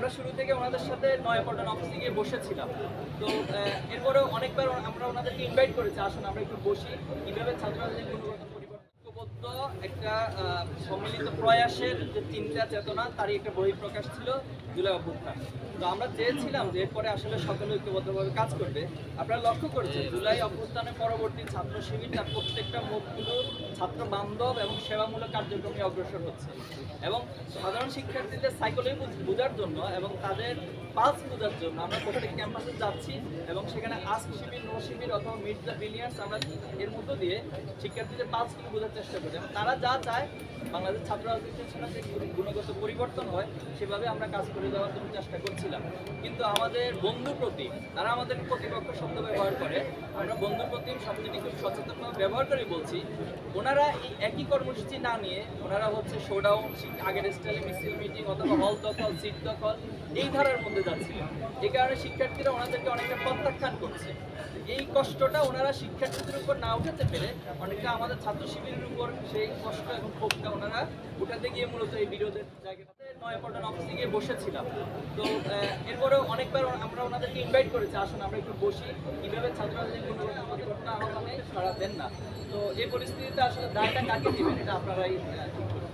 আমরা শুরু থেকে ওনাদের সাথে নয়াপল্টন অফিসে গিয়ে বসেছিলাম। তো এরপরেও অনেকবার আমরা ওনাদেরকে ইনভাইট করেছি, আসুন আমরা একটু বসি, কীভাবে ছাত্ররাজনীতির গুণগত পরিবর্তন ঐক্যবদ্ধ একটা সম্মিলিত প্রয়াসের যে চিন্তা চেতনা তারই একটা বহিঃপ্রকাশ ছিল জুলাই অভ্যুত্থান। তো আমরা চেয়েছিলাম যে এরপরে আসলে সকলে ঐক্যবদ্ধভাবে কাজ করবে। আপনারা লক্ষ্য করেছেন জুলাই অভ্যুত্থানের পরবর্তী ছাত্র শিবির তার প্রত্যেকটা মুখগুলো ছাত্র বান্ধব এবং সেবামূলক কার্যক্রমে অগ্রসর হচ্ছে, এবং সাধারণ শিক্ষার্থীদের সাইকোলজি বোঝার জন্য এবং তাদের পালস বোঝার জন্য আমরা প্রত্যেক ক্যাম্পাসে যাচ্ছি এবং সেখানে আস্ক শিবির, নো শিবির অথবা মিট দ্য ব্রিলিয়ান্স আমরা এর মধ্য দিয়ে শিক্ষার্থীদের পালসগুলো বোঝার চেষ্টা করি এবং তারা যা চায় বাংলাদেশ ছাত্র রাজনীতির সাথে যে গুণগত পরিবর্তন হয় সেভাবে আমরা কাজ করে যাওয়ার জন্য চেষ্টা করছিলাম। কিন্তু আমাদের বন্ধু প্রতীক, তারা আমাদের প্রতিপক্ষ শব্দ ব্যবহার করে, আমরা বন্ধু প্রতীক শব্দটি খুব সচেতনভাবে ব্যবহার করে বলছি। ওনারা এই একই কর্মসূচি না নিয়ে ওনারা হচ্ছে শোডাউন, আগের স্টাইলে মিছিল মিটিং অথবা হল দখল, সিট দখল এই ধারার মধ্যে যাচ্ছিল। এই কারণে শিক্ষার্থীরা ওনাদেরকে অনেকটা প্রত্যাখ্যান করছে। এই কষ্টটা ওনারা শিক্ষার্থীদের উপর না উঠাতে পেরে অনেকটা আমাদের ছাত্র শিবিরের উপর সেই কষ্ট এবং ক্ষোভটা ওনারা উঠাতে গিয়ে মূলত এই বিরোধের জায়গাটাতে নয়াপল্টন অফিসে গিয়ে বসেছিলাম। তো এরপরেও অনেকবার আমরা ওনাদেরকে ইনভাইট করেছি, আসুন আমরা একটু বসি, কীভাবে ছাত্ররাজনীতির গুণগত পরিবর্তন আহ্বানে সাড়া দেন না। তো এই পরিস্থিতিতে আসলে দায়টা কাকে দিবেন এটা আপনারাই ঠিক করুন।